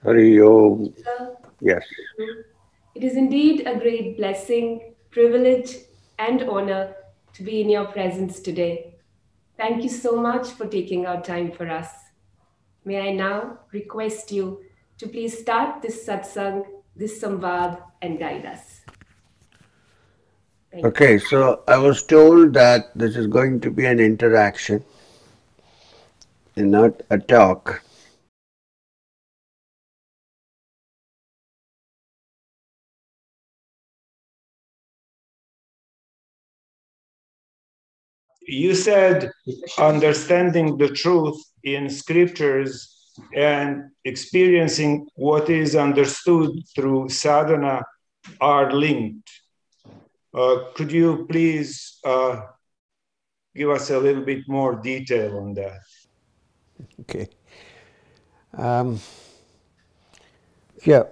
Hari Om. Sir, Yes. thank you. It is indeed a great blessing, privilege, and honor to be in your presence today. Thank you so much for taking out time for us. May I now request you to please start this satsang, this samvad, and guide us. Thank you. Okay, so I was told that this is going to be an interaction and not a talk. You said understanding the truth in scriptures and experiencing what is understood through sadhana are linked. Could you please give us a little bit more detail on that? Okay. Um, yeah.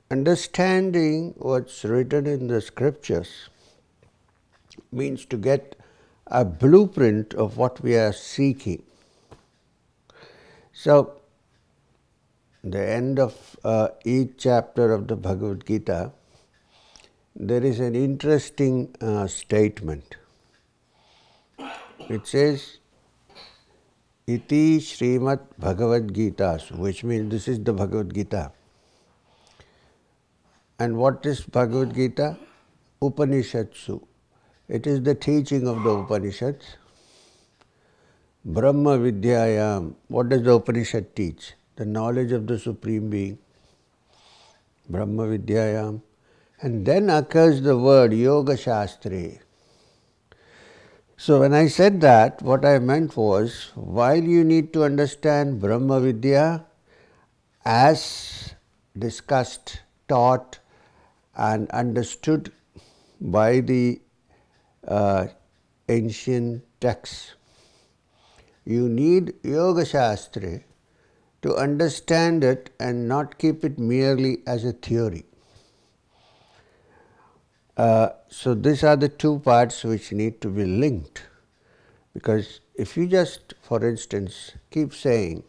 Understanding what's written in the scriptures means to get a blueprint of what we are seeking. So, the end of each chapter of the Bhagavad Gita, there is an interesting statement. It says, Iti Srimad Bhagavad Gita, which means this is the Bhagavad Gita. And what is Bhagavad Gita? Upanishatsu. It is the teaching of the Upanishads. Brahma Vidyayam. What does the Upanishad teach? The knowledge of the Supreme Being. Brahma Vidyayam. And then occurs the word Yoga Shastre. So when I said that, what I meant was, while you need to understand Brahma Vidya as discussed, taught and understood by the ancient texts, you need Yoga Shastra to understand it and not keep it merely as a theory. So these are the two parts which need to be linked, because if you just, for instance, keep saying,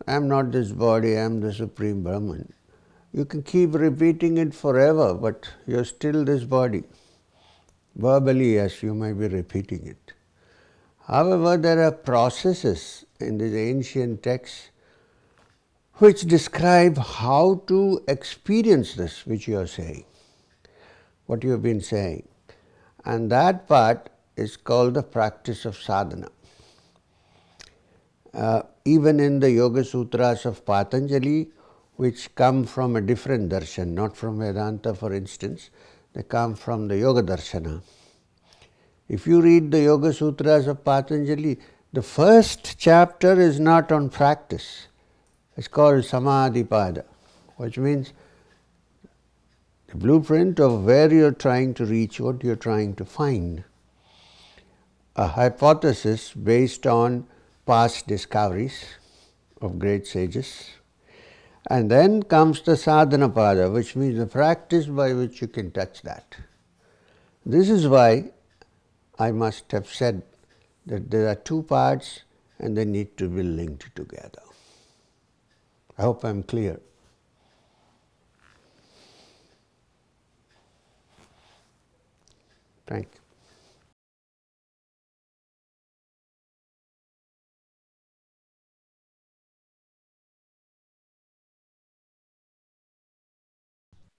I am not this body, I am the Supreme Brahman, you can keep repeating it forever, but you are still this body. Verbally, yes, you may be repeating it. However, there are processes in these ancient texts which describe how to experience this which you are saying, what you have been saying. And that part is called the practice of sadhana. Even in the Yoga Sutras of Patanjali, which come from a different darshan, not from Vedanta for instance, they come from the Yoga Darshana. If you read the Yoga Sutras of Patanjali, the first chapter is not on practice. It's called Samadhipada, which means the blueprint of where you're trying to reach, what you're trying to find. A hypothesis based on past discoveries of great sages. And then comes the sadhana pada, which means the practice by which you can touch that. This is why I must have said that there are two parts and they need to be linked together. I hope I'm clear. Thank you.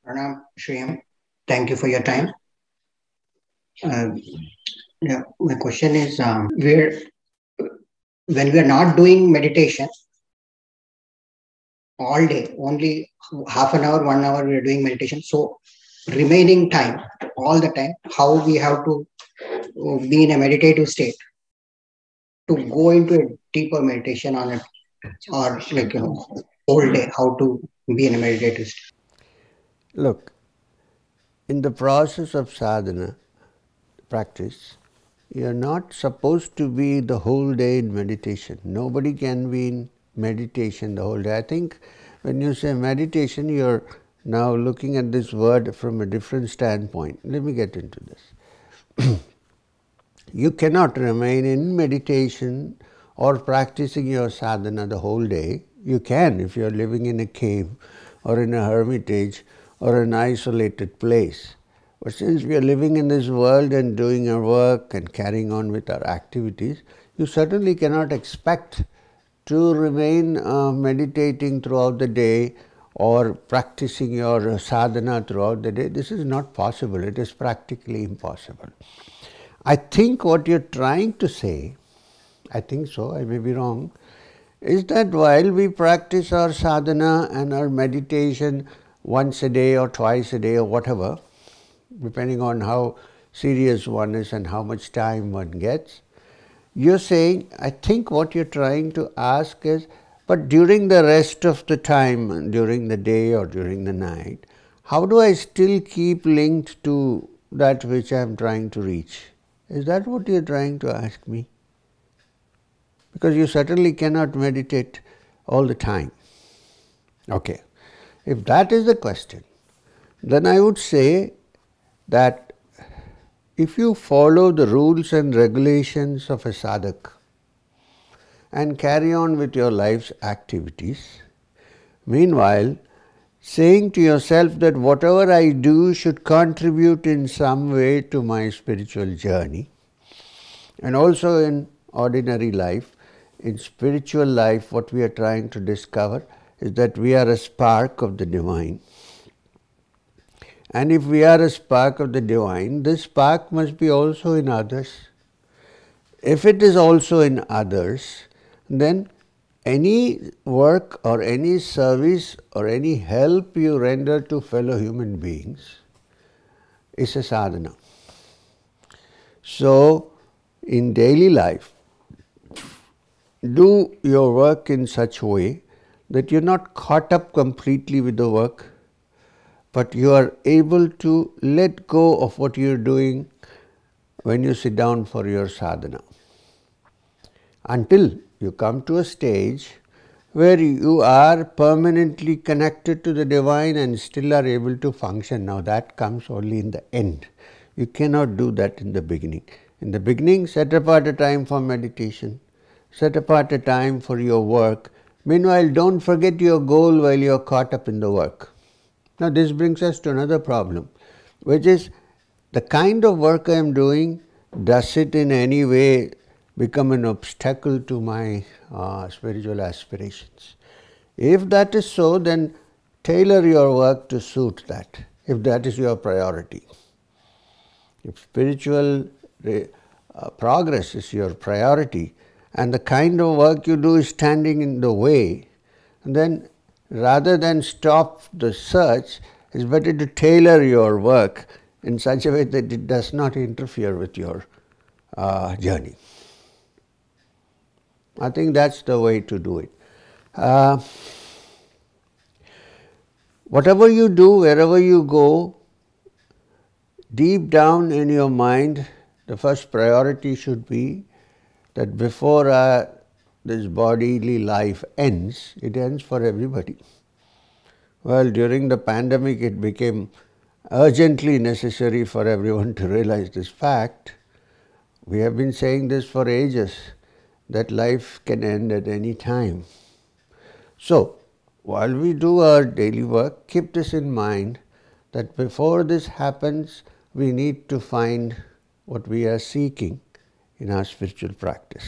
Pranam, Shriyam, thank you for your time. Uh, yeah, my question is, when we are not doing meditation all day, only half an hour, 1 hour we are doing meditation. So remaining time, all the time, how we have to be in a meditative state to go into a deeper meditation on it, or like, whole day, how to be in a meditative state. Look, in the process of sadhana practice, you're not supposed to be the whole day in meditation. Nobody can be in meditation the whole day. I think when you say meditation, you're now looking at this word from a different standpoint. Let me get into this. You cannot remain in meditation or practicing your sadhana the whole day. You can if you are living in a cave or in a hermitage or an isolated place. But since we are living in this world and doing our work and carrying on with our activities, you certainly cannot expect to remain meditating throughout the day or practicing your sadhana throughout the day. This is not possible. It is practically impossible. I think what you're trying to say, I think so, I may be wrong, is that while we practice our sadhana and our meditation once a day or twice a day or whatever, depending on how serious one is and how much time one gets, you're saying, I think what you're trying to ask is, but during the rest of the time, during the day or during the night, how do I still keep linked to that which I'm trying to reach? Is that what you're trying to ask me? Because you certainly cannot meditate all the time. Okay, if that is the question, then I would say that if you follow the rules and regulations of a sadhak and carry on with your life's activities, meanwhile saying to yourself that whatever I do should contribute in some way to my spiritual journey, and also in ordinary life, in spiritual life, what we are trying to discover is that we are a spark of the divine. And if we are a spark of the divine, this spark must be also in others. If it is also in others, then any work or any service or any help you render to fellow human beings is a sadhana. So, in daily life, do your work in such a way that you're not caught up completely with the work, but you are able to let go of what you're doing when you sit down for your sadhana. Until you come to a stage where you are permanently connected to the divine and still are able to function. Now that comes only in the end. You cannot do that in the beginning. In the beginning, set apart a time for meditation. Set apart a time for your work. Meanwhile, don't forget your goal while you're caught up in the work. Now this brings us to another problem, which is the kind of work I am doing, does it in any way become an obstacle to my spiritual aspirations? If that is so, then tailor your work to suit that, if that is your priority. If spiritual progress is your priority and the kind of work you do is standing in the way, then rather than stop the search, it's better to tailor your work in such a way that it does not interfere with your journey. I think that's the way to do it. Whatever you do, wherever you go, deep down in your mind, the first priority should be that before this bodily life ends, it ends for everybody. Well, during the pandemic, it became urgently necessary for everyone to realize this fact. We have been saying this for ages, that life can end at any time. So, while we do our daily work, keep this in mind, that before this happens, we need to find what we are seeking in our spiritual practice.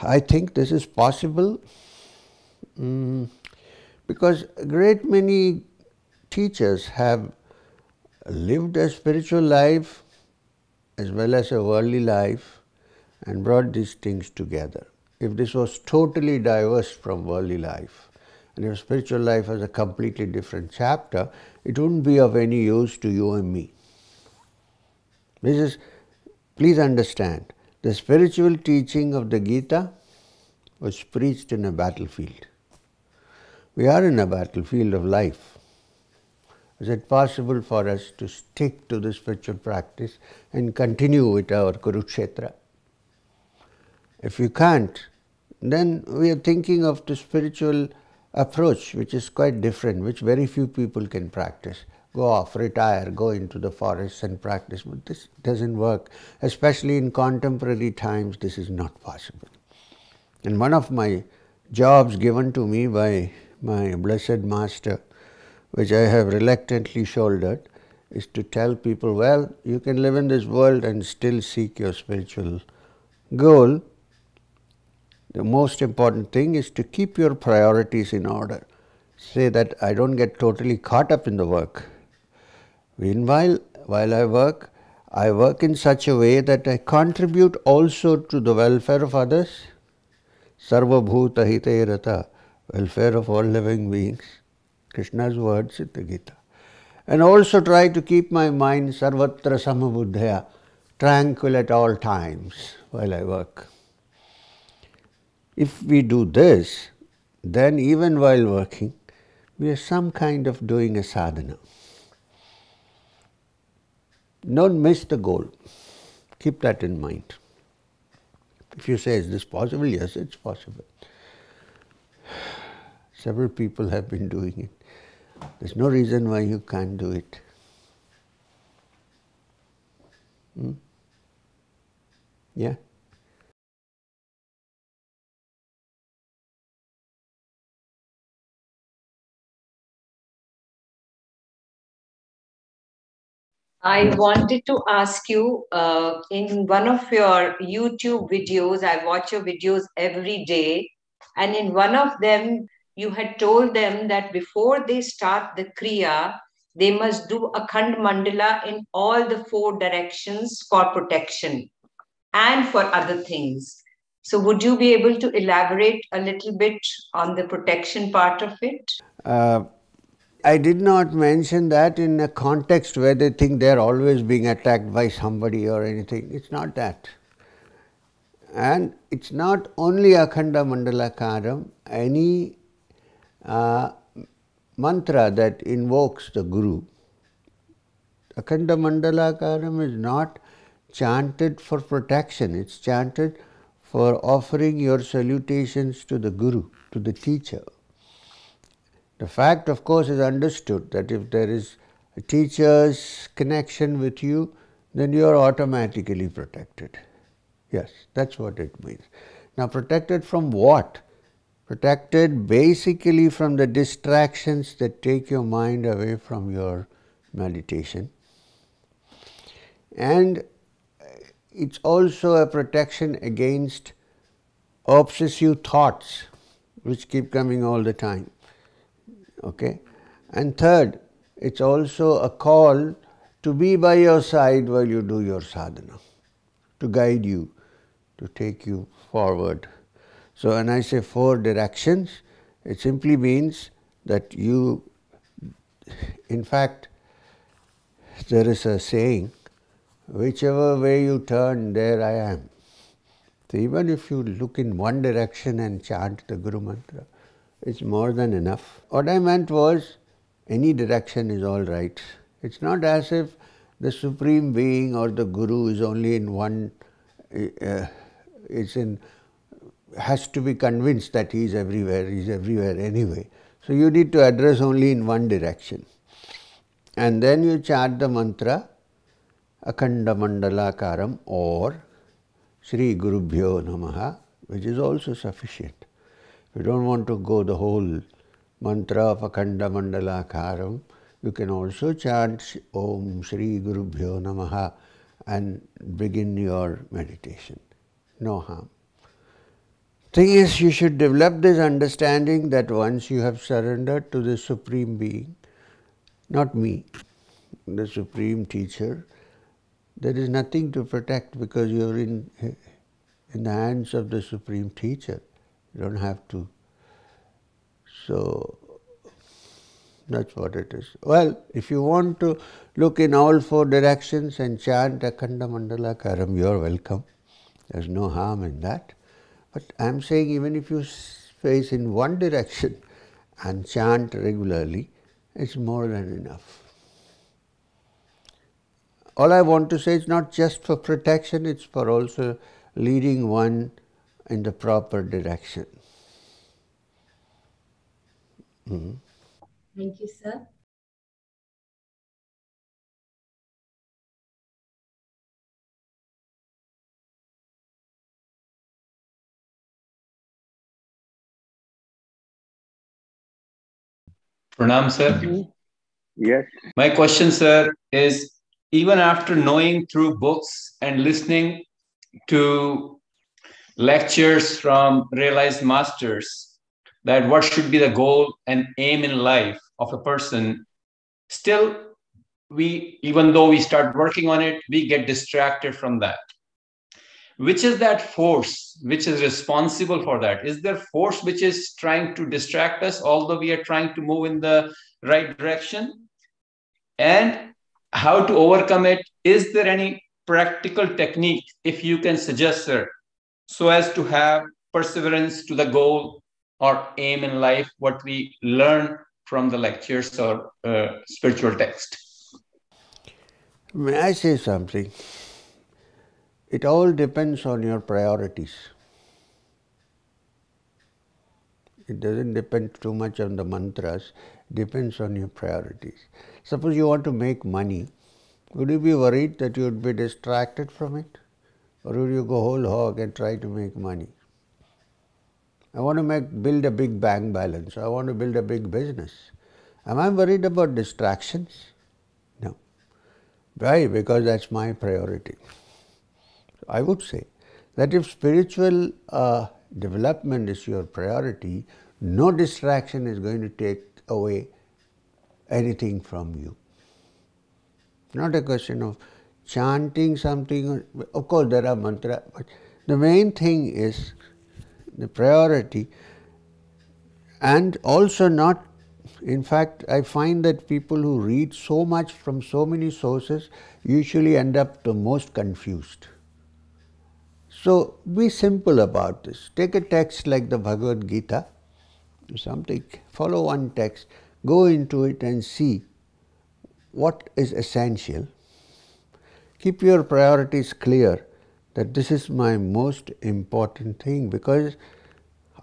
I think this is possible because a great many teachers have lived a spiritual life as well as a worldly life and brought these things together. If this was totally diverse from worldly life, and if spiritual life was a completely different chapter, it wouldn't be of any use to you and me. Please understand, the spiritual teaching of the Gita was preached in a battlefield. We are in a battlefield of life. Is it possible for us to stick to the spiritual practice and continue with our Kurukshetra? If you can't, then we are thinking of the spiritual approach, which is quite different, which very few people can practice. Go off, retire, go into the forest and practice. But this doesn't work. Especially in contemporary times, this is not possible. And one of my jobs given to me by my blessed master, which I have reluctantly shouldered, is to tell people, well, you can live in this world and still seek your spiritual goal. The most important thing is to keep your priorities in order. Say that I don't get totally caught up in the work. Meanwhile, while I work in such a way that I contribute also to the welfare of others. Sarva bhuta hite rata, welfare of all living beings. Krishna's words in the Gita. And also try to keep my mind sarvatra samabuddhaya, tranquil at all times while I work. If we do this, then even while working, we are some kind of doing a sadhana. Don't miss the goal. Keep that in mind. If you say, is this possible? Yes, it's possible. Several people have been doing it. There's no reason why you can't do it. Yeah? I wanted to ask you in one of your YouTube videos, I watch your videos every day, and in one of them, you had told them that before they start the Kriya, they must do Akanda mandala in all the four directions for protection and for other things. So, would you be able to elaborate a little bit on the protection part of it? I did not mention that in a context where they think they are always being attacked by somebody or anything. It's not that. And it's not only Akanda mandala karam, any mantra that invokes the Guru. Akanda mandala karam is not chanted for protection, it's chanted for offering your salutations to the Guru, to the teacher. The fact, of course, is understood that if there is a teacher's connection with you, then you are automatically protected. Yes, that's what it means. Now, protected from what? Protected basically from the distractions that take your mind away from your meditation. And it's also a protection against obsessive thoughts which keep coming all the time. Okay? And third, it's also a call to be by your side while you do your sadhana, to guide you, to take you forward. So when I say four directions, it simply means that you, in fact, there is a saying, whichever way you turn, there I am. So even if you look in one direction and chant the Guru Mantra, it's more than enough. What I meant was, any direction is all right. It's not as if the Supreme Being or the Guru is only in one, has to be convinced that he is everywhere anyway. So you need to address only in one direction. And then you chant the mantra, Akanda mandala karam or Shri Gurubhyo Namaha, which is also sufficient. If you don't want to go the whole mantra of Akanda mandala karam, you can also chant Om Shri Gurubhyo Namaha and begin your meditation. No harm. Thing is, you should develop this understanding that once you have surrendered to the Supreme Being, not me, the Supreme Teacher, there is nothing to protect because you are in the hands of the Supreme Teacher. You don't have to. So that's what it is. Well, if you want to look in all four directions and chant Akanda Mandala Karam, you are welcome. There's no harm in that. But I'm saying even if you face in one direction and chant regularly, it's more than enough. All I want to say is not just for protection, it's for also leading one in the proper direction. Thank you, sir. Pranam, sir. Yes. My question, sir, is even after knowing through books and listening to lectures from realized masters that what should be the goal and aim in life of a person, still we, even though we start working on it, we get distracted from that. Which is that force which is responsible for that? Is there force which is trying to distract us although we are trying to move in the right direction? And how to overcome it? Is there any practical technique, if you can suggest, sir, so as to have perseverance to the goal or aim in life, what we learn from the lectures or spiritual text? May I say something? It all depends on your priorities. It doesn't depend too much on the mantras, it depends on your priorities. Suppose you want to make money, would you be worried that you would be distracted from it? Or would you go whole hog and try to make money? I want to build a big bank balance, I want to build a big business. Am I worried about distractions? No. Why? Because that's my priority. I would say that if spiritual development is your priority, no distraction is going to take away anything from you. Not a question of chanting something. Of course, there are mantras, but the main thing is the priority, and also not. In fact, I find that people who read so much from so many sources usually end up the most confused. So be simple about this. Take a text like the Bhagavad Gita, something, follow one text, go into it and see what is essential. Keep your priorities clear that this is my most important thing, because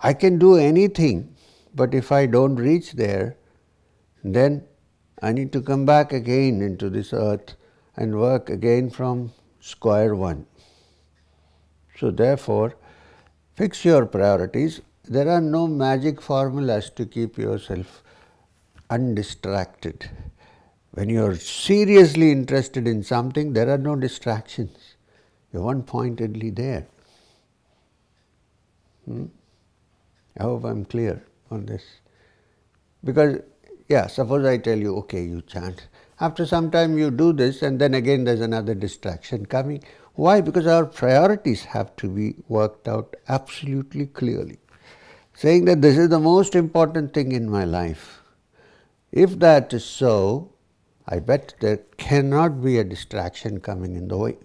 I can do anything, but if I don't reach there, then I need to come back again into this earth and work again from square one. So therefore, fix your priorities. There are no magic formulas to keep yourself undistracted. When you are seriously interested in something, there are no distractions. You're one-pointedly there. I hope I'm clear on this. Because, suppose I tell you, okay, you chant. After some time you do this, and then again there's another distraction coming. Why? Because our priorities have to be worked out absolutely clearly. Saying that this is the most important thing in my life. If that is so, I bet there cannot be a distraction coming in the way.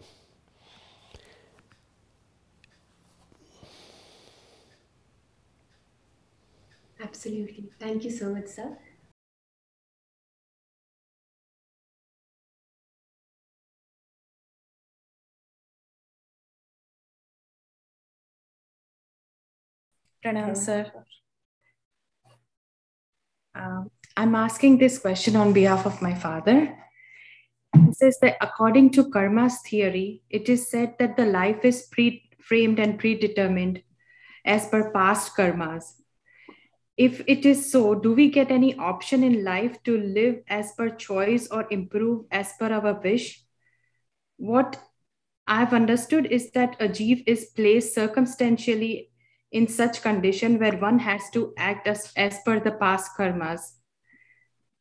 Absolutely. Thank you so much, sir. Pranam, sir. I'm asking this question on behalf of my father. It says that according to karma's theory, it is said that the life is pre-framed and predetermined as per past karmas. If it is so, do we get any option in life to live as per choice or improve as per our wish? What I've understood is that a jeeva is placed circumstantially in such condition where one has to act as per the past karmas.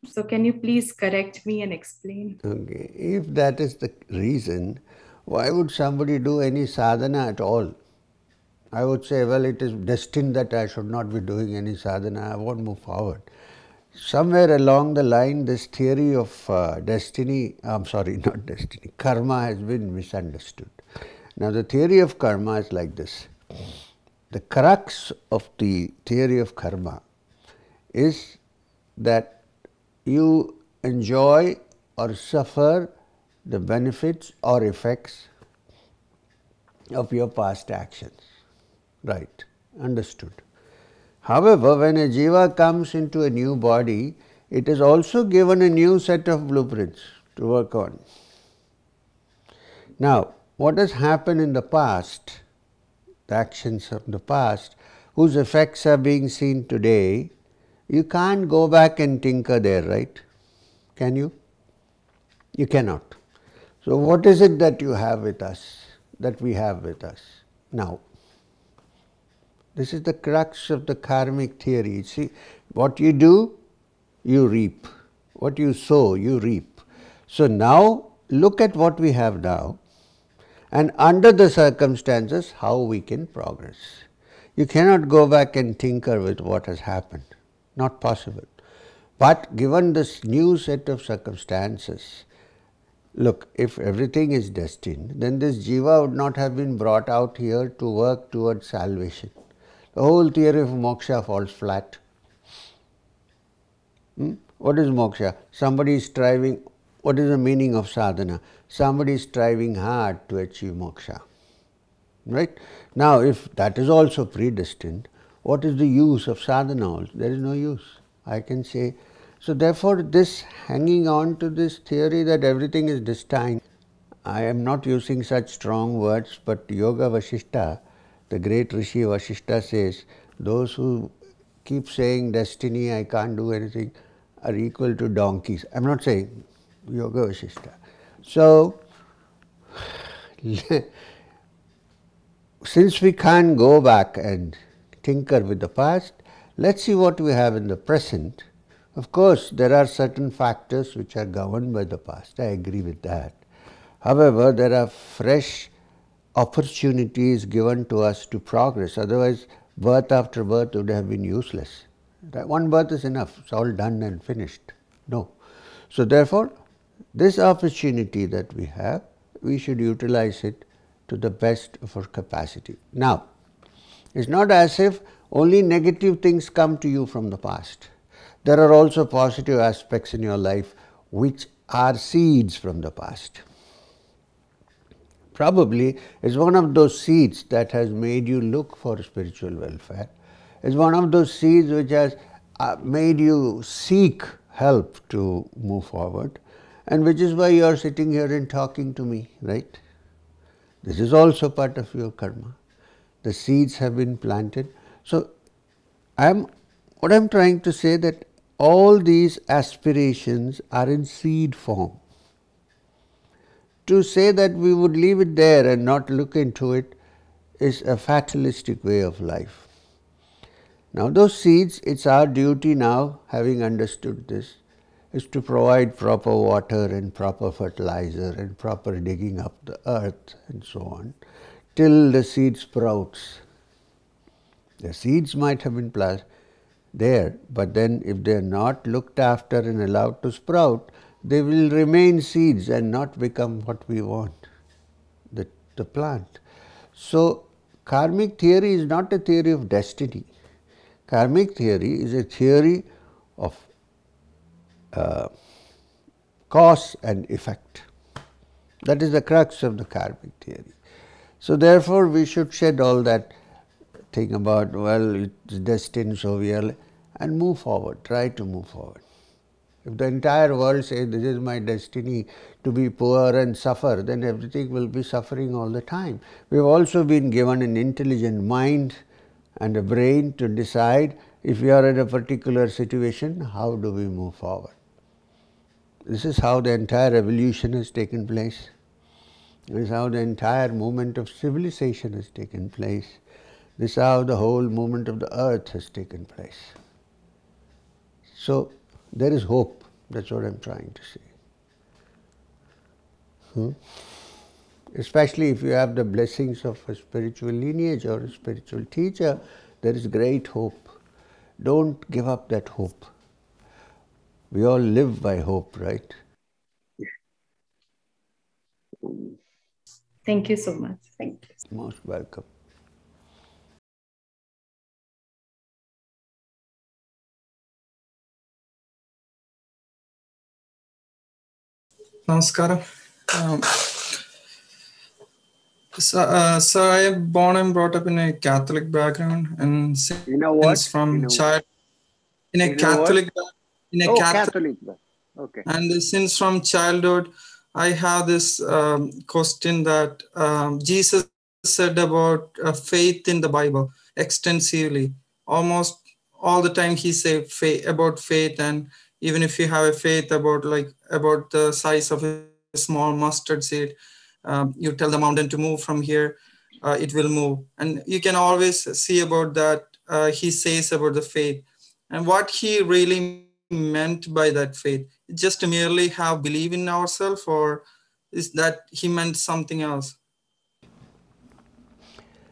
So can you please correct me and explain? Okay. If that is the reason, why would somebody do any sadhana at all? I would say, well, it is destined that I should not be doing any sadhana, I won't move forward. Somewhere along the line, this theory of karma has been misunderstood. Now, the theory of karma is like this. The crux of the theory of karma is that you enjoy or suffer the benefits or effects of your past actions. Right, understood. However, when a jiva comes into a new body, it is also given a new set of blueprints to work on. Now, what has happened in the past, the actions of the past, whose effects are being seen today, You can't go back and tinker there, right? Can you? You cannot. So what is it that you have with us, that we have with us now? This is the crux of the karmic theory. See, what you do, you reap. What you sow, you reap. So now, look at what we have now, and under the circumstances, how we can progress. You cannot go back and tinker with what has happened. Not possible. But given this new set of circumstances, look, if everything is destined, then this jiva would not have been brought out here to work towards salvation. The whole theory of moksha falls flat. What is moksha? Somebody is striving. What is the meaning of sadhana? Somebody is striving hard to achieve moksha. Right? Now, if that is also predestined, what is the use of sadhana also? There is no use, I can say. So therefore, this hanging on to this theory that everything is destined, I am not using such strong words, but Yoga Vasishta, the great Rishi Vasishta says, those who keep saying destiny, I can't do anything, are equal to donkeys. I am not saying Yoga Vasishta. So, since we can't go back and tinker with the past, let's see what we have in the present. Of course, there are certain factors which are governed by the past. I agree with that. However, there are fresh opportunities given to us to progress. Otherwise, birth after birth would have been useless. One birth is enough. It's all done and finished. No. So therefore, this opportunity that we have, we should utilize it to the best of our capacity. Now, it's not as if only negative things come to you from the past. There are also positive aspects in your life which are seeds from the past. Probably it's one of those seeds that has made you look for spiritual welfare. It's one of those seeds which has made you seek help to move forward, and which is why you are sitting here and talking to me, right? This is also part of your karma. The seeds have been planted. So what I'm trying to say that all these aspirations are in seed form. To say that we would leave it there and not look into it is a fatalistic way of life. Now those seeds, it's our duty now, having understood this, is to provide proper water and proper fertilizer and proper digging up the earth and so on, till the seed sprouts. The seeds might have been planted there, but then if they are not looked after and allowed to sprout, they will remain seeds and not become what we want, the plant. So karmic theory is not a theory of destiny. Karmic theory is a theory of cause and effect. That is the crux of the karmic theory. So therefore, we should shed all that thing about, well, it's destined, so we are, and move forward, try to move forward. If the entire world says, this is my destiny to be poor and suffer, then everything will be suffering all the time. We have also been given an intelligent mind and a brain to decide if we are in a particular situation, how do we move forward. This is how the entire evolution has taken place. This is how the entire movement of civilization has taken place. This is how the whole movement of the earth has taken place. So, there is hope. That's what I'm trying to say. Especially if you have the blessings of a spiritual lineage or a spiritual teacher, there is great hope. Don't give up that hope. We all live by hope, right? Thank you so much. Thank you. Most welcome. Namaskaram. So I am born and brought up in a Catholic background, and since from child in a Catholic, Catholic. Okay. And since from childhood, I have this question that Jesus said about faith in the Bible extensively. Almost all the time he say about faith, and even if you have a faith about the size of a small mustard seed, you tell the mountain to move from here, it will move. And you can always see about that. He says about the faith and what he really meant by that faith. Just to merely have belief in ourselves, or is that he meant something else?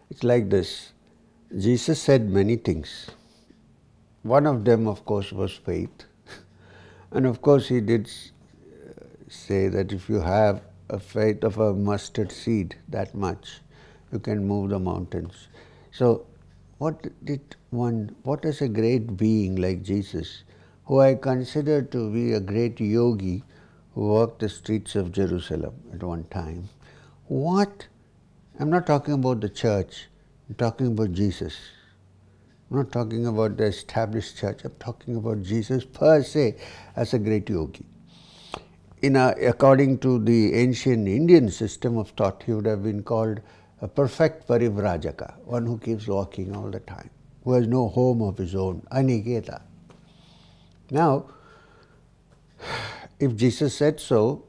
It's like this. Jesus said many things. One of them, of course, was faith. And of course, he did say that if you have a faith of a mustard seed, that much, you can move the mountains. So, what is a great being like Jesus, who I consider to be a great yogi who walked the streets of Jerusalem at one time? I'm not talking about the church, I'm talking about Jesus. I'm not talking about the established church, I'm talking about Jesus per se as a great yogi. According to the ancient Indian system of thought, he would have been called a perfect parivrajaka, one who keeps walking all the time, who has no home of his own, aniketa. Now, if Jesus said so,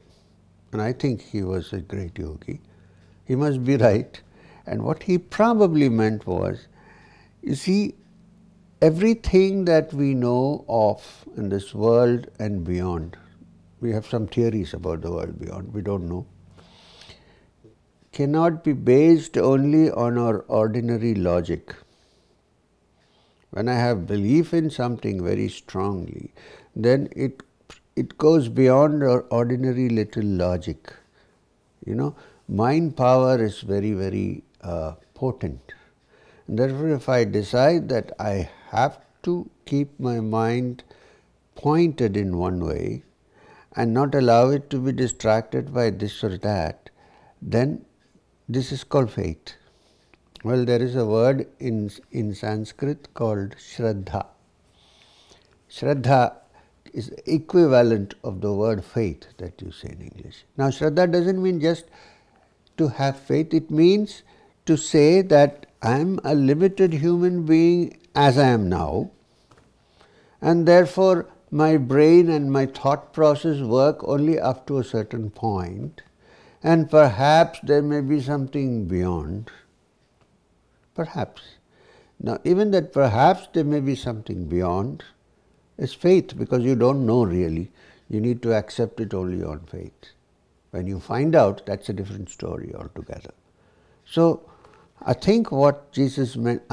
and I think he was a great yogi, he must be right. And what he probably meant was, you see, everything that we know of in this world and beyond, we have some theories about the world beyond, we don't know, cannot be based only on our ordinary logic. When I have belief in something very strongly, then it goes beyond our ordinary little logic. Mind power is very, very potent. And therefore, if I decide that I have to keep my mind pointed in one way and not allow it to be distracted by this or that, then this is called faith. Well, there is a word in Sanskrit called shraddha. Shraddha is the equivalent of the word faith that you say in English. Now, shraddha doesn't mean just to have faith, it means to say that I am a limited human being as I am now, and therefore my brain and my thought process work only up to a certain point, and perhaps there may be something beyond. Perhaps. Now, even that perhaps there may be something beyond is faith, because you don't know really. You need to accept it only on faith. When you find out, that's a different story altogether. So, I think what Jesus meant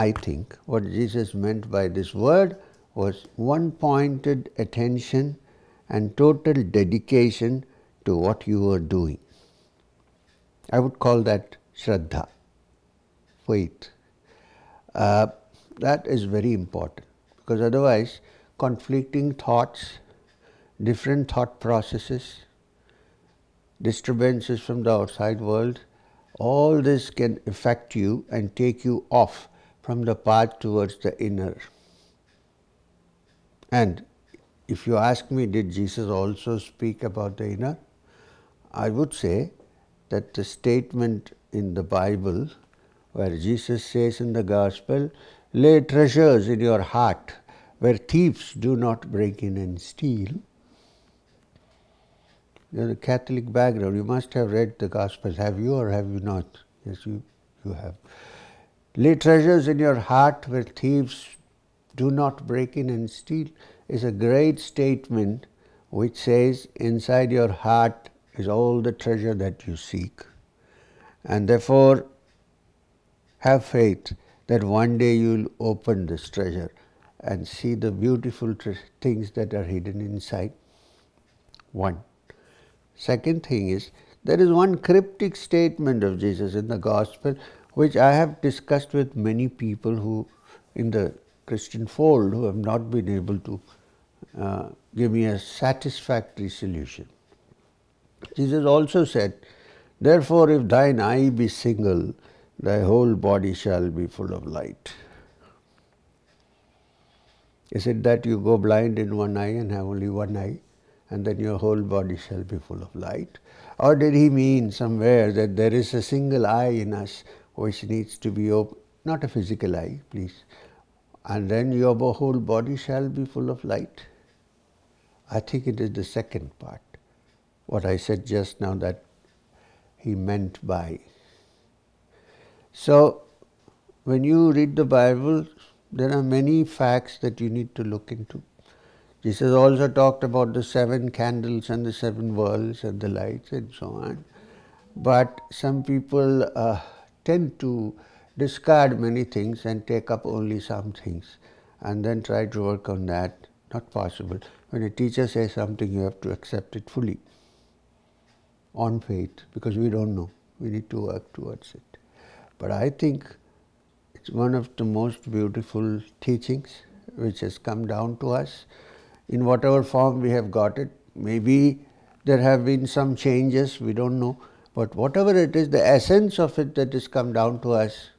by this word was one-pointed attention and total dedication to what you were doing. I would call that shraddha, faith. That is very important, because otherwise conflicting thoughts, different thought processes, disturbances from the outside world, all this can affect you and take you off from the path towards the inner. And if you ask me, did Jesus also speak about the inner? I would say that the statement in the Bible where Jesus says in the Gospel, lay treasures in your heart where thieves do not break in and steal. You have a Catholic background, you must have read the Gospels. Have you or have you not? Yes, you have. Lay treasures in your heart where thieves do not break in and steal is a great statement which says inside your heart is all the treasure that you seek. And therefore, have faith that one day you will open this treasure and see the beautiful things that are hidden inside. One. Second thing is, there is one cryptic statement of Jesus in the Gospel which I have discussed with many people who in the Christian fold who have not been able to give me a satisfactory solution. Jesus also said, therefore if thine eye be single, thy whole body shall be full of light. Is it that you go blind in one eye and have only one eye, and then your whole body shall be full of light? Or did he mean somewhere that there is a single eye in us which needs to be open, not a physical eye, please, and then your whole body shall be full of light. I think it is the second part, what I said just now that he meant by. So, when you read the Bible, there are many facts that you need to look into. Jesus also talked about the 7 candles and the 7 worlds and the lights and so on. But some people tend to discard many things and take up only some things and then try to work on that. Not possible. When a teacher says something, you have to accept it fully on faith, because we don't know. We need to work towards it. But I think it's one of the most beautiful teachings which has come down to us in whatever form we have got it. Maybe there have been some changes, we don't know. But whatever it is, the essence of it that has come down to us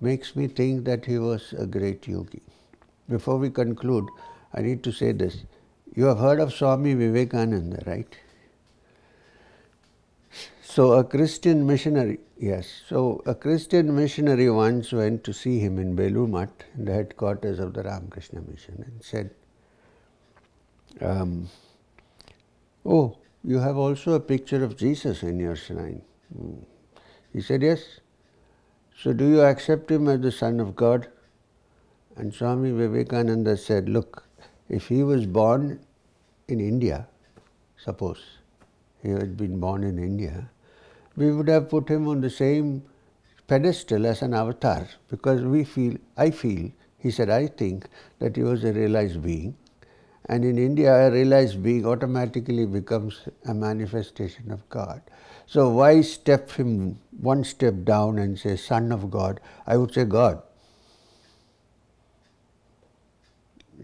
makes me think that he was a great yogi. Before we conclude, I need to say this. You have heard of Swami Vivekananda, right? So a Christian missionary, yes. So a Christian missionary once went to see him in Belur Math, in the headquarters of the Ramakrishna Mission, and said, oh, you have also a picture of Jesus in your shrine. He said, yes. So do you accept him as the Son of God? And Swami Vivekananda said, look, if he was born in India, suppose he had been born in India, we would have put him on the same pedestal as an avatar, because I feel, he said, I think that he was a realized being. And in India, a realized being automatically becomes a manifestation of God. So why step him one step down and say Son of God? I would say God.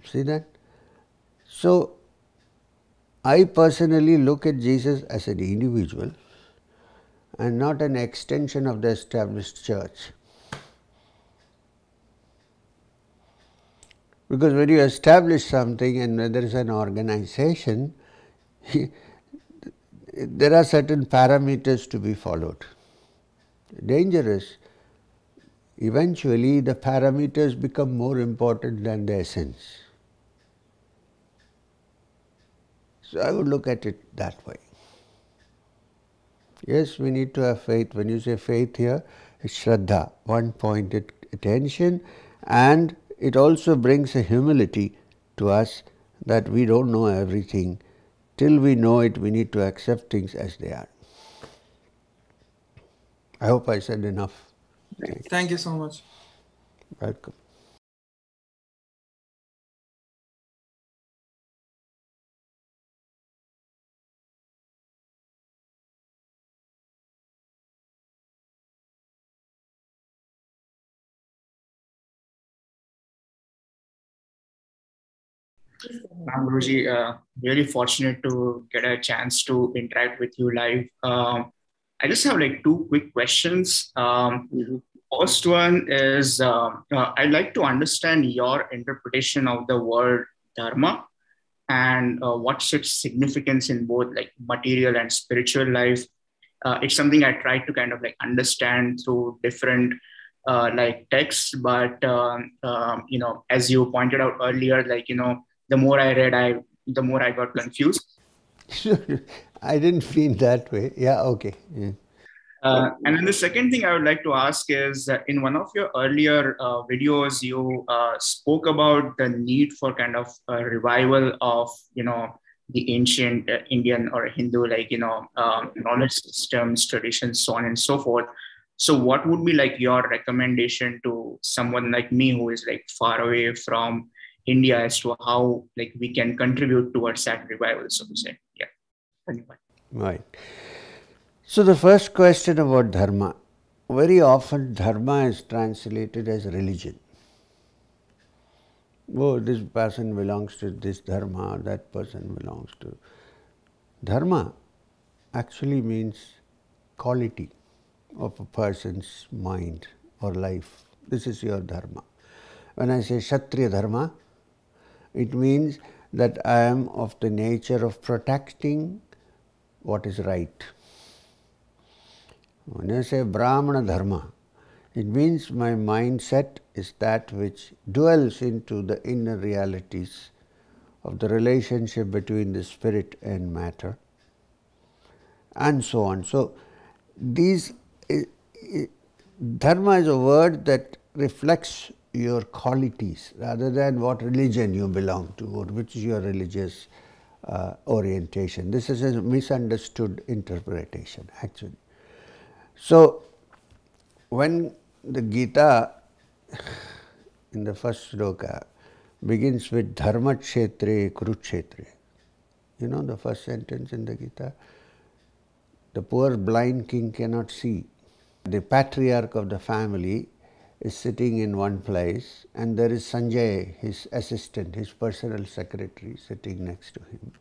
See that? So I personally look at Jesus as an individual and not an extension of the established church. Because when you establish something and when there is an organization, there are certain parameters to be followed. The danger is, eventually the parameters become more important than the essence. So I would look at it that way. Yes, we need to have faith. When you say faith here, it's Shraddha, one-pointed attention, and it also brings a humility to us that we don't know everything. Till we know it, we need to accept things as they are. I hope I said enough. Thank you so much. Welcome. Guruji, really fortunate to get a chance to interact with you live. I just have like 2 quick questions. First one is, I'd like to understand your interpretation of the word Dharma and what's its significance in both like material and spiritual life. It's something I try to kind of like understand through different like texts, but as you pointed out earlier, like, the more I read, the more I got confused. I didn't mean that way. Yeah, okay. Yeah. And then the second thing I would like to ask is, in one of your earlier videos, you spoke about the need for kind of a revival of, the ancient Indian or Hindu, like, knowledge systems, traditions, so on and so forth. So what would be like your recommendation to someone like me who is like far away from India as to how like we can contribute towards that revival, so to say? Yeah. Anyway. Right. So the first question about Dharma. Very often Dharma is translated as religion. Oh, this person belongs to this Dharma, that person belongs to. Dharma actually means quality of a person's mind or life. This is your Dharma. When I say Kshatriya Dharma, it means that I am of the nature of protecting what is right. When I say Brahmana Dharma, it means my mindset is that which dwells into the inner realities of the relationship between the spirit and matter, and so on. So, these Dharma is a word that reflects your qualities rather than what religion you belong to or which is your religious orientation. This is a misunderstood interpretation actually. So, when the Gita in the first shloka begins with Dharma kshetre kurukshetre, you know the first sentence in the Gita, the poor blind king cannot see. The patriarch of the family is sitting in one place and there is Sanjay, his assistant, his personal secretary sitting next to him,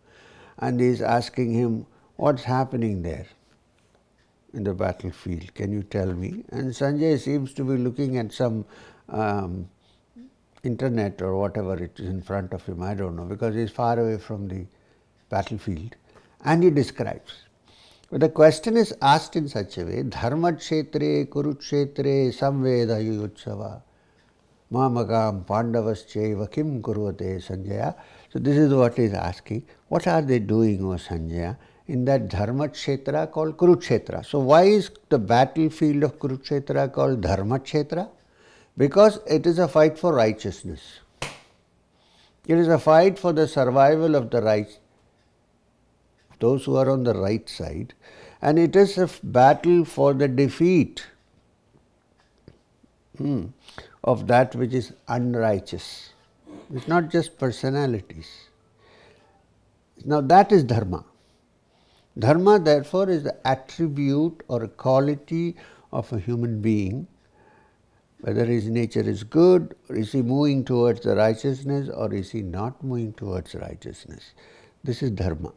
and he is asking him, what's happening there in the battlefield, can you tell me? And Sanjay seems to be looking at some internet or whatever it is in front of him, I don't know, because he is far away from the battlefield, and he describes. But the question is asked in such a way, Dharma kshetre kurukshetre samveda yutsava mamagam pandavascheva kim kurvate Sanjaya. So this is what he is asking. What are they doing, O Sanjaya, in that Dharma kshetra called Kurukshetra? So why is the battlefield of Kurukshetra called Dharma kshetra? Because it is a fight for righteousness. It is a fight for the survival of the right, those who are on the right side, and it is a battle for the defeat of that which is unrighteous. It's not just personalities. Now that is Dharma. Dharma therefore is the attribute or a quality of a human being, whether his nature is good, or is he moving towards the righteousness, or is he not moving towards righteousness. This is Dharma.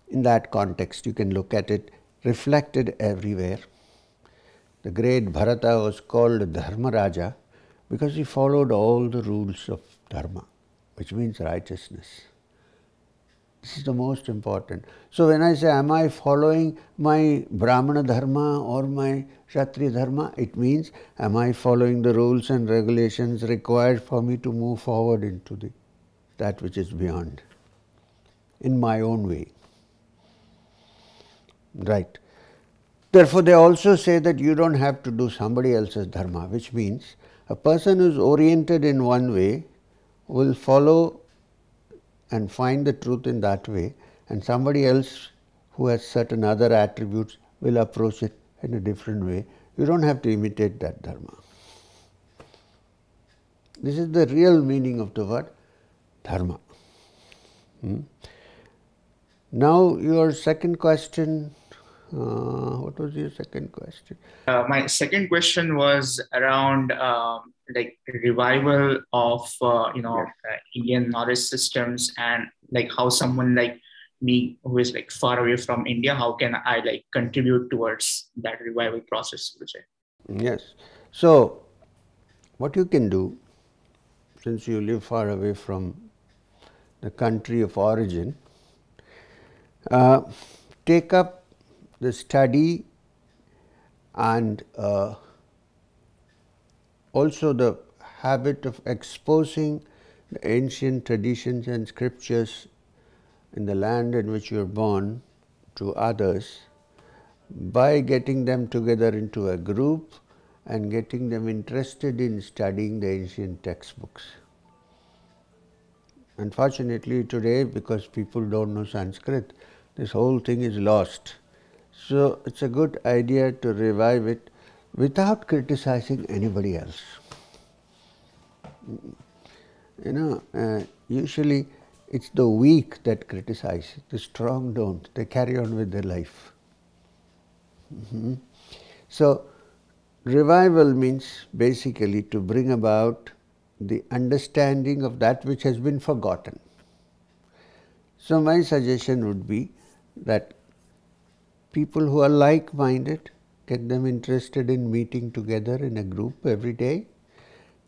In that context, you can look at it reflected everywhere. The great Bharata was called Dharma Raja because he followed all the rules of Dharma, which means righteousness. This is the most important. So when I say, am I following my Brahmana Dharma or my Kshatriya Dharma? It means, am I following the rules and regulations required for me to move forward into that which is beyond, in my own way. Right. Therefore, they also say that you don't have to do somebody else's dharma, which means a person who is oriented in one way will follow and find the truth in that way, and somebody else who has certain other attributes will approach it in a different way. You don't have to imitate that dharma. This is the real meaning of the word dharma. Now, your second question. What was your second question? My second question was around like revival of Indian knowledge systems, and like how someone like me who is like far away from India, how can I like contribute towards that revival process, Vijay? Yes. So, what you can do, since you live far away from the country of origin, take up the study and also the habit of exposing the ancient traditions and scriptures in the land in which you are born to others by getting them together into a group and getting them interested in studying the ancient textbooks. Unfortunately today, because people don't know Sanskrit, this whole thing is lost. So it's a good idea to revive it without criticizing anybody else. Usually it's the weak that criticize, the strong don't. They carry on with their life. So revival means basically to bring about the understanding of that which has been forgotten. So my suggestion would be that people who are like-minded, get them interested in meeting together in a group every day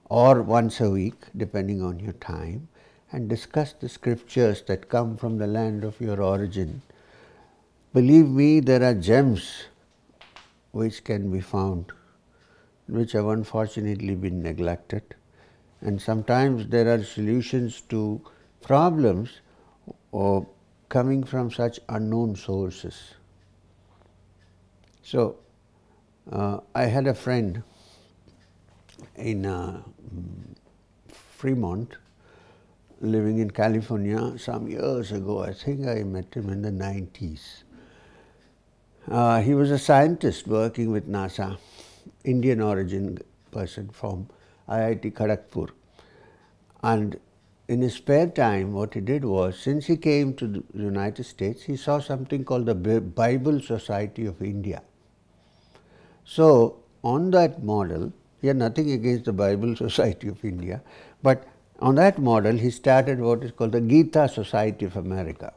or once a week, depending on your time, and discuss the scriptures that come from the land of your origin. Believe me, there are gems which can be found which have unfortunately been neglected. And sometimes there are solutions to problems coming from such unknown sources. So, I had a friend in Fremont, living in California some years ago. I think I met him in the 90s. He was a scientist working with NASA, Indian origin person from IIT Kharagpur. And in his spare time, what he did was, since he came to the United States, he saw something called the Bible Society of India. So, on that model, he had nothing against the Bible Society of India, but on that model, he started what is called the Gita Society of America.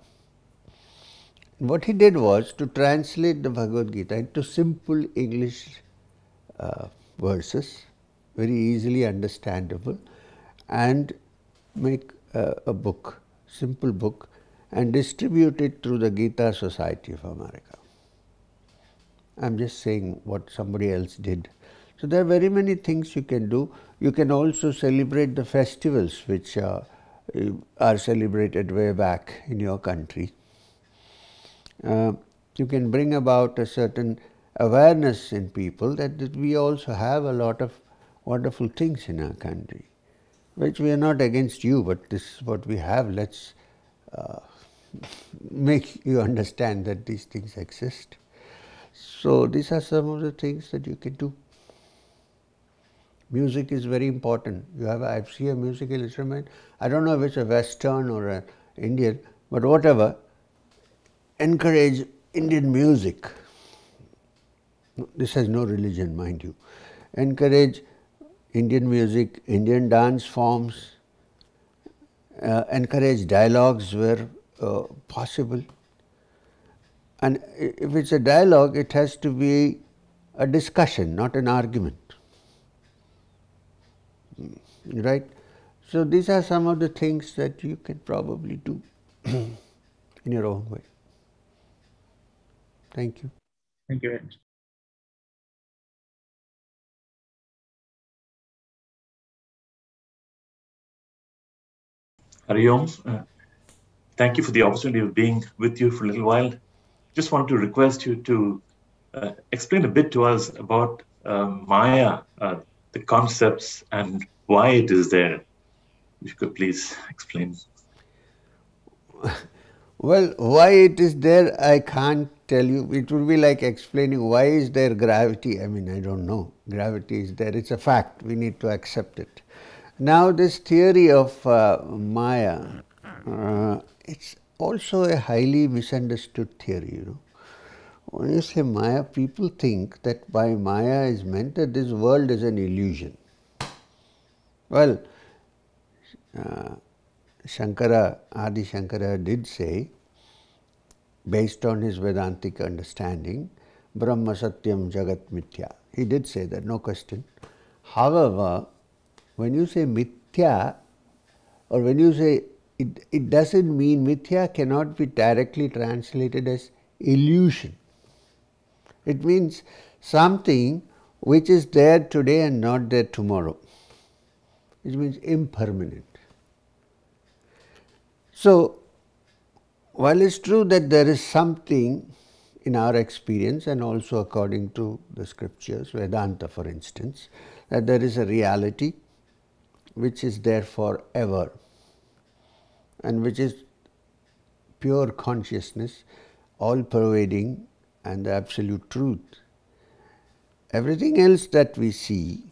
What he did was to translate the Bhagavad Gita into simple English verses, very easily understandable, and make a book, simple book, and distribute it through the Gita Society of America. I'm just saying what somebody else did. So there are very many things you can do. You can also celebrate the festivals which are celebrated way back in your country. You can bring about a certain awareness in people that we also have a lot of wonderful things in our country, which we are not against you, but this is what we have. Let's make you understand that these things exist. So these are some of the things that you can do. Music is very important. I see a musical instrument. I don't know if it's a Western or an Indian, but whatever. Encourage Indian music. This has no religion, mind you. Encourage Indian music, Indian dance forms. Encourage dialogues where possible. And if it's a dialogue, it has to be a discussion, not an argument. Right? So these are some of the things that you can probably do in your own way. Thank you. Thank you very much. Hari Om. Thank you for the opportunity of being with you for a little while. Just want to request you to explain a bit to us about Maya, the concepts and why it is there. If you could please explain. Well, why it is there, I can't tell you. It would be like explaining why is there gravity. I mean, I don't know. Gravity is there. It's a fact. We need to accept it. Now, this theory of Maya, it's also a highly misunderstood theory, you know. When you say Maya, people think that by Maya is meant that this world is an illusion. Well, Adi Shankara did say, based on his Vedantic understanding, Brahma Satyam Jagat Mithya. He did say that, no question. However, when you say Mithya, or when you say, it doesn't mean Mithya cannot be directly translated as illusion. It means something which is there today and not there tomorrow. It means impermanent. So, while it's true that there is something in our experience and also according to the scriptures, Vedanta for instance, that there is a reality which is there forever and which is pure consciousness, all pervading and the absolute truth. Everything else that we see,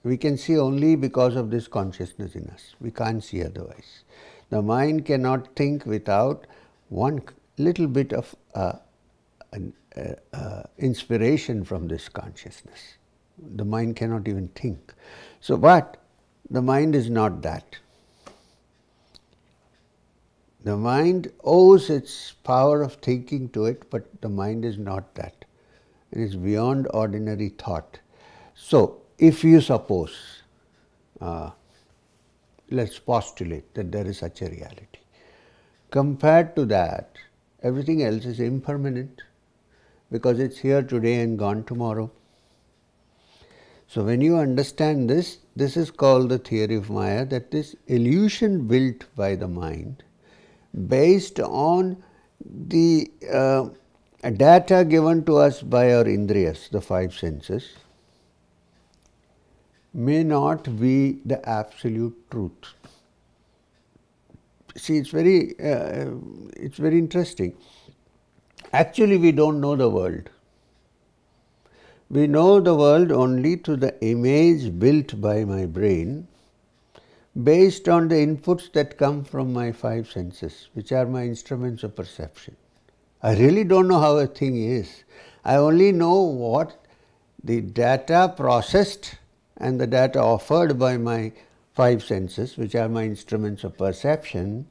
we can see only because of this consciousness in us. We can't see otherwise. The mind cannot think without one little bit of inspiration from this consciousness. The mind cannot even think. So, but the mind is not that. The mind owes its power of thinking to it, but the mind is not that. It is beyond ordinary thought. So, if you suppose, let's postulate that there is such a reality. Compared to that, everything else is impermanent because it's here today and gone tomorrow. So when you understand this, this is called the theory of Maya, that this illusion built by the mind based on the data given to us by our indriyas, the five senses, may not be the absolute truth. See, it's very interesting. Actually, we don't know the world. We know the world only through the image built by my brain based on the inputs that come from my five senses, which are my instruments of perception. I really don't know how a thing is. I only know what the data processed and the data offered by my five senses, which are my instruments of perception,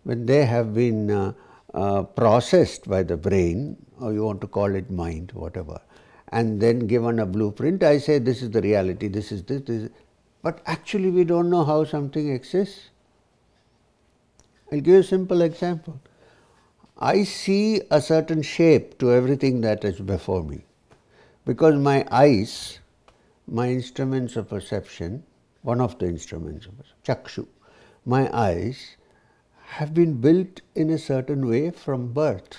when they have been processed by the brain, or you want to call it mind, whatever, and then given a blueprint, I say this is the reality, this is this, this. But actually we don't know how something exists. I'll give you a simple example. I see a certain shape to everything that is before me, because my eyes, my instruments of perception, one of the instruments of chakshu, my eyes have been built in a certain way from birth.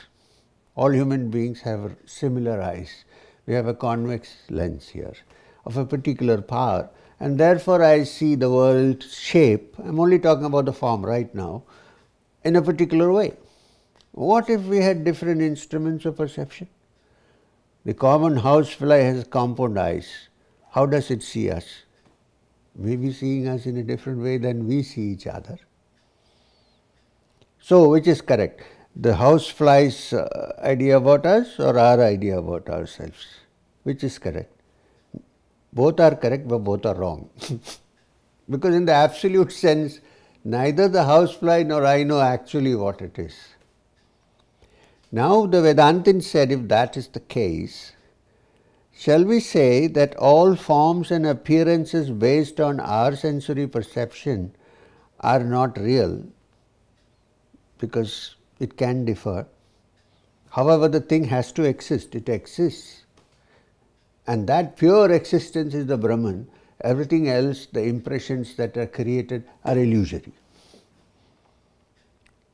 All human beings have similar eyes. We have a convex lens here of a particular power, and therefore I see the world's shape, I'm only talking about the form right now, in a particular way. What if we had different instruments of perception? The common housefly has compound eyes. How does it see us? Maybe seeing us in a different way than we see each other. So, which is correct? The housefly's idea about us or our idea about ourselves? Which is correct? Both are correct, but both are wrong. Because in the absolute sense, neither the housefly nor I know actually what it is. Now the Vedantins said, if that is the case, shall we say that all forms and appearances based on our sensory perception are not real? Because it can differ. However, the thing has to exist, it exists. And that pure existence is the Brahman. Everything else, the impressions that are created, are illusory.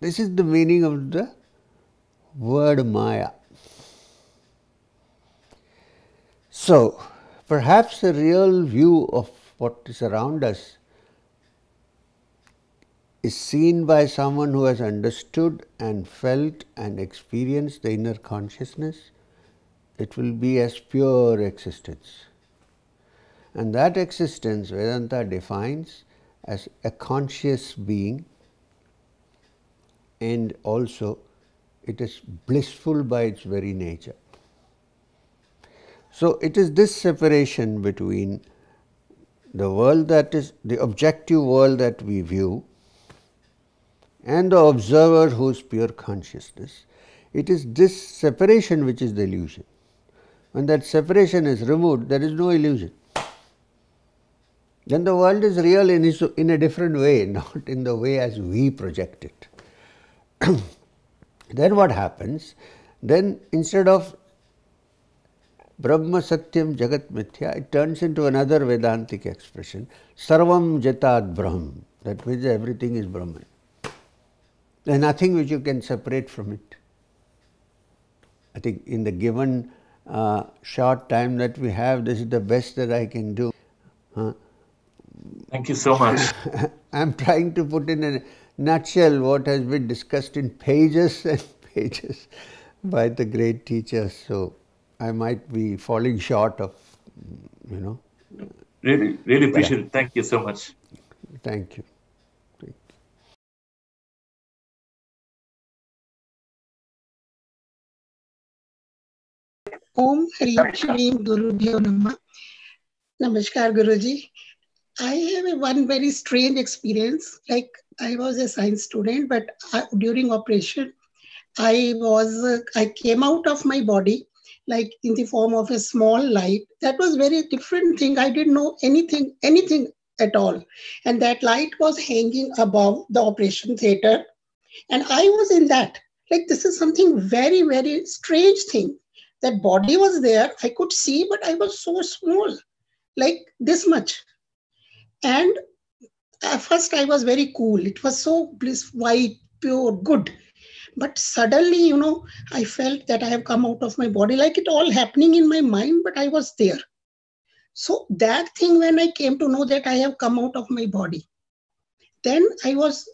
This is the meaning of the word Maya. So, perhaps a real view of what is around us is seen by someone who has understood and felt and experienced the inner consciousness. It will be as pure existence. And that existence Vedanta defines as a conscious being, and also it is blissful by its very nature. So it is this separation between the world that is the objective world that we view and the observer who is pure consciousness. It is this separation which is the illusion. When that separation is removed, there is no illusion. Then the world is real in a different way, not in the way as we project it. Then what happens? Then instead of Brahma Satyam Jagat Mithya, it turns into another Vedantic expression, Sarvam Jatad Brahm. That means everything is Brahman. There is nothing which you can separate from it. I think in the given short time that we have, this is the best that I can do. Thank you so much. I'm trying to put in a nutshell what has been discussed in pages and pages by the great teachers. So I might be falling short of, Really appreciate it. Thank you so much. Thank you. Om Hrim Shrim Gurubhyo Namah. Namaskar Guruji. I have one very strange experience. Like I was a science student, but during operation, I came out of my body like in the form of a small light. That was very different thing. I didn't know anything at all. And that light was hanging above the operation theater. And I was in that. Like this is something very, very strange thing. That body was there. I could see, but I was so small. like this much. And at first I was very cool. It was so bliss, white, pure, good. But suddenly, I felt that I have come out of my body, like it all happening in my mind, but I was there. So that thing, when I came to know that I have come out of my body, then I was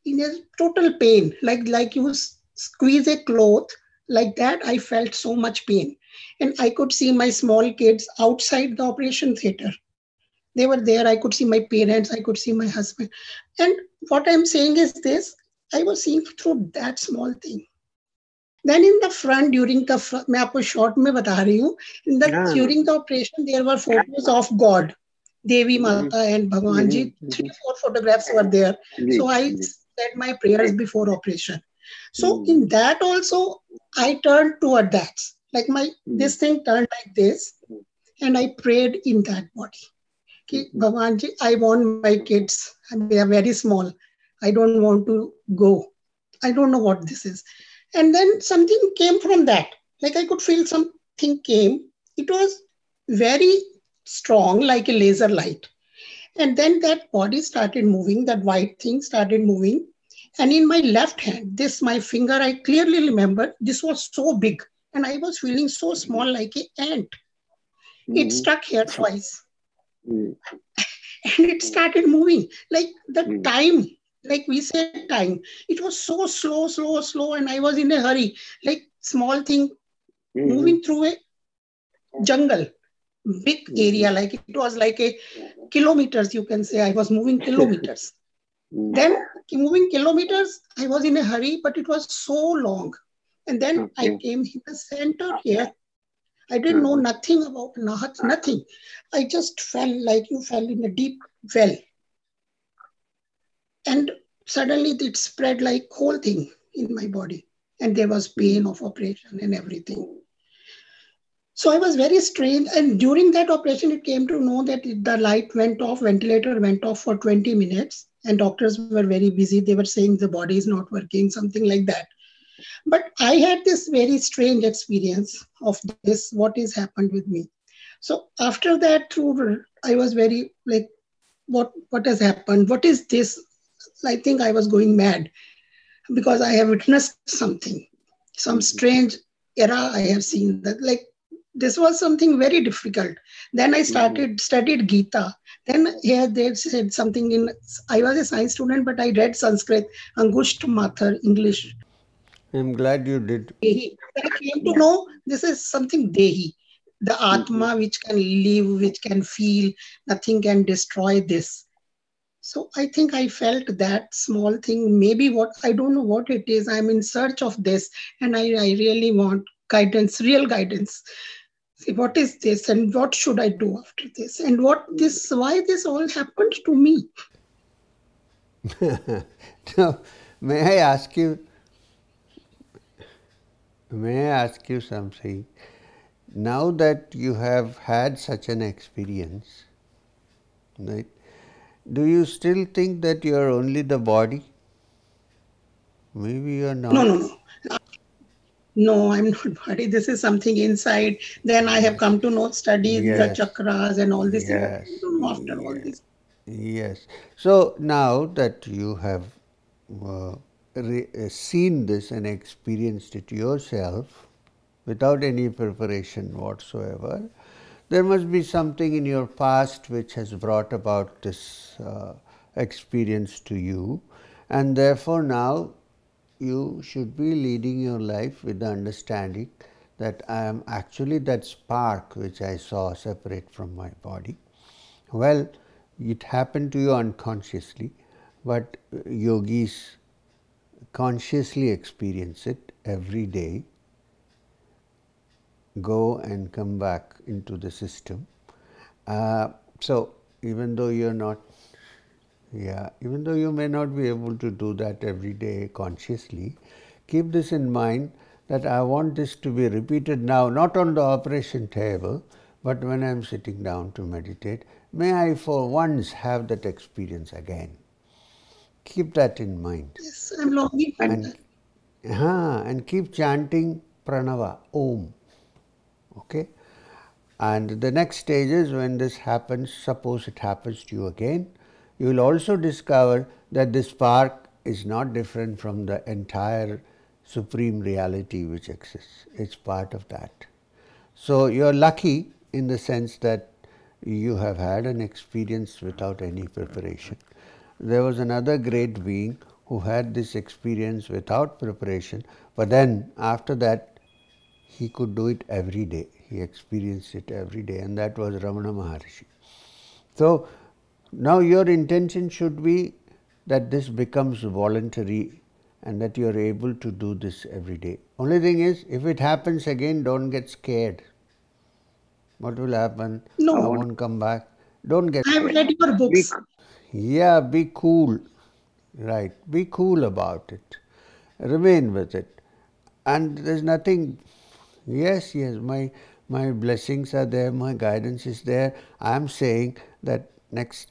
in a total pain, like you squeeze a cloth, like that. I felt so much pain. And I could see my small kids outside the operation theater. They were there. I could see my parents. I could see my husband. And what I'm saying is this, I was seeing through that small thing. Then in the front, during the, मैं आपको short में बता रही हूँ, during the operation, there were photos of God, Devi Mata and Bhagwan Ji. 3-4 photographs were there. So I said my prayers before operation. So in that also, I turned toward that. Like this thing turned like this, and I prayed in that body. Ki, Bhagwan Ji, I want my kids. They are very small. I don't want to go. I don't know what this is. And then something came from that. Like I could feel something came. It was very strong, like a laser light. And then that body started moving, that white thing started moving. And in my left hand, my finger, I clearly remember, this was so big. And I was feeling so small, like an ant. It struck here twice. And it started moving. Like the time, like we said time, it was so slow. And I was in a hurry, like small thing moving through a jungle, big area, like it was like a kilometers, you can say. I was moving kilometers. Then moving kilometers, I was in a hurry, but it was so long. And then I came in the center here. I didn't know nothing about nothing. I just felt like you fell in a deep well. And suddenly it spread like whole thing in my body. And there was pain of operation and everything. So I was very strange. And during that operation, it came to know that the light went off, ventilator went off for 20 minutes. And doctors were very busy. They were saying the body is not working, something like that. But I had this very strange experience of this, what has happened with me. So after that, I was very like, what has happened? What is this? I think I was going mad because I have witnessed something, some strange era I have seen that like, this was something very difficult. Then I studied Gita. Then here they said something in, I was a science student, but I read Sanskrit, Angusht Mathur, English. I'm glad you did. Dehi. I came to know this is something Dehi, the Atma which can live, which can feel, nothing can destroy this. So I think I felt that small thing, maybe I don't know what it is. I'm in search of this and I really want guidance, real guidance. See, what is this and what should I do after this? And why this all happened to me? Now, may I ask you something? Now that you have had such an experience, right, do you still think that you are only the body? Maybe you are not. No. No, I'm not body. This is something inside. Then I have come to know, study the chakras and all this. Yes. After all this. Yes. So now that you have seen this and experienced it yourself without any preparation whatsoever, there must be something in your past which has brought about this experience to you, and therefore now you should be leading your life with the understanding that I am actually that spark which I saw separate from my body. Well, it happened to you unconsciously, but yogis consciously experience it every day, go and come back into the system. So even though you're not, even though you may not be able to do that every day consciously, keep this in mind that I want this to be repeated now, not on the operation table, but when I'm sitting down to meditate, may I for once have that experience again. Keep that in mind. Yes, I'm longing for that. And keep chanting pranava, Om. Okay? And the next stage is when this happens, suppose it happens to you again, you will also discover that this spark is not different from the entire supreme reality which exists. It's part of that. So you are lucky in the sense that you have had an experience without any preparation. There was another great being who had this experience without preparation, but then after that he could do it every day. He experienced it every day, and that was Ramana Maharshi. So now your intention should be that this becomes voluntary and that you are able to do this every day. Only thing is, if it happens again, don't get scared. What will happen? No. I won't come back. Don't get I've read your books. Yeah, be cool. Right. Be cool about it. Remain with it. And there's nothing. Yes, my blessings are there, my guidance is there. I'm saying that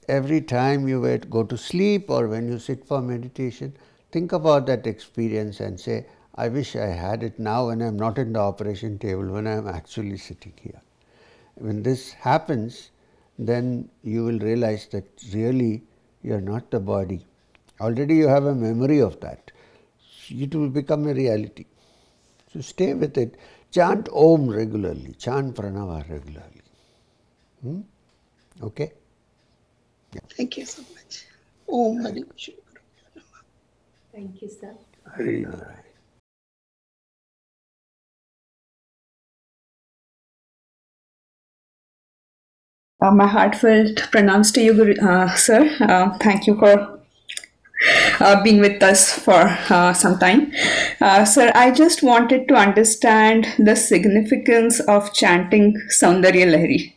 every time you go to sleep or when you sit for meditation, think about that experience and say, I wish I had it now when I'm not in the operation table, when I'm actually sitting here. When this happens, then you will realize that really you are not the body. Already you have a memory of that. It will become a reality. So stay with it. Chant Om regularly. Chant Pranava regularly. Okay? Yeah. Thank you so much. Om Hari Krishna. Thank you, sir. Hari Narayan. My heartfelt pranams to you, sir. Thank you for being with us for some time. Sir, I just wanted to understand the significance of chanting Soundarya Lahari.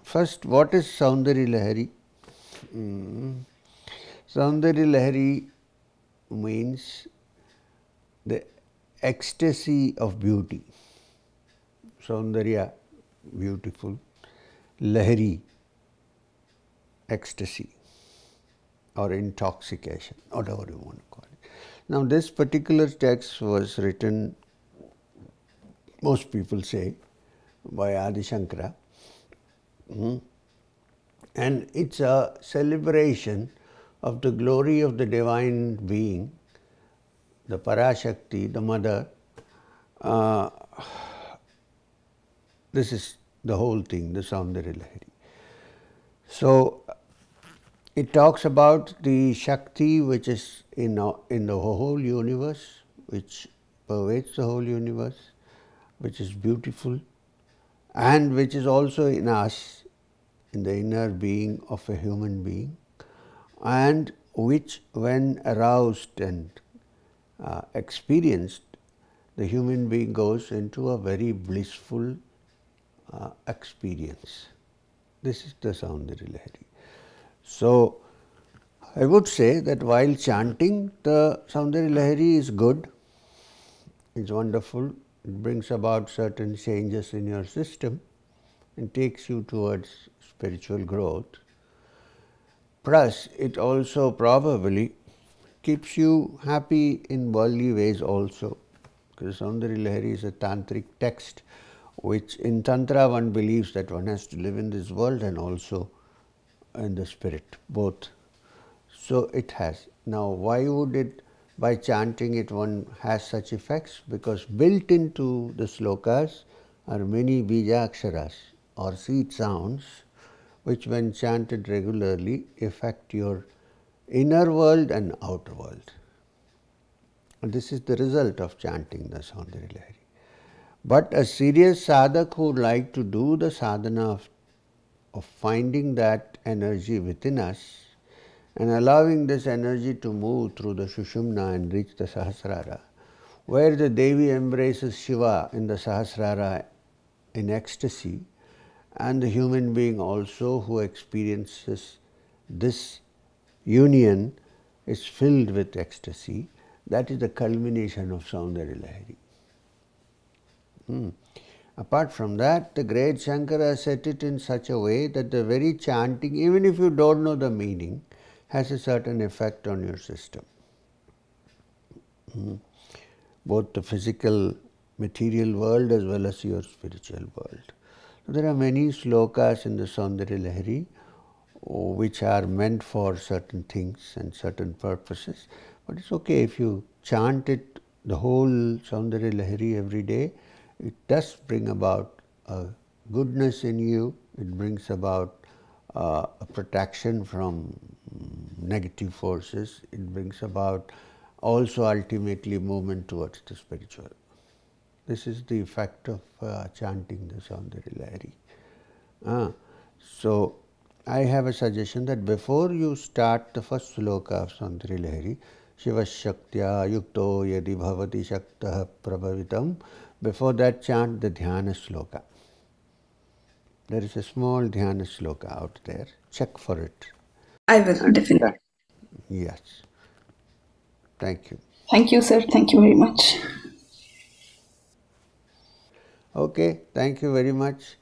First, what is Soundarya Lahari? Soundarya Lahari means the ecstasy of beauty. Soundarya, beautiful. Lahari, ecstasy or intoxication, whatever you want to call it. Now, this particular text was written, most people say, by Adi Shankara. And it's a celebration of the glory of the divine being, the Parashakti, the mother. This is the whole thing, the Soundarya Lahari. So, it talks about the Shakti which is in the whole universe, which pervades the whole universe, which is beautiful, and which is also in us, in the inner being of a human being, and which when aroused and experienced, the human being goes into a very blissful experience. This is the Soundarya Lahari. So, I would say that while chanting, the Soundarya Lahari is good, it's wonderful, it brings about certain changes in your system and takes you towards spiritual growth. Plus, it also probably keeps you happy in worldly ways also, because Soundarya Lahari is a tantric text, which in Tantra one believes that one has to live in this world and also in the spirit, both. So it has. Now, why would it, by chanting it, one has such effects? Because built into the shlokas are many bijaksharas or seed sounds, which when chanted regularly affect your inner world and outer world. And this is the result of chanting the Soundarya Lahari. But a serious sadhak who would like to do the sadhana of finding that energy within us and allowing this energy to move through the Sushumna and reach the Sahasrara, where the Devi embraces Shiva in the Sahasrara in ecstasy, and the human being also who experiences this union is filled with ecstasy. That is the culmination of Soundarya Lahari. Apart from that, the great Shankara set it in such a way that the very chanting, even if you don't know the meaning, has a certain effect on your system. Both the physical, material world as well as your spiritual world. There are many shlokas in the Soundarya Lahari which are meant for certain things and certain purposes. But it's okay if you chant it, the whole Soundarya Lahari every day. It does bring about a goodness in you. It brings about a protection from negative forces. It brings about also ultimately movement towards the spiritual. This is the effect of chanting the Soundarya Lahari. So I have a suggestion that before you start the first shloka of Soundarya Lahari, Shiva Shaktya Yukto Yadi Bhavati Shaktah Prabhavitam, before that chant the Dhyana shloka. There is a small Dhyana shloka out there. Check for it. I will, definitely. Yes. Thank you. Thank you, sir. Thank you very much. Okay, thank you very much.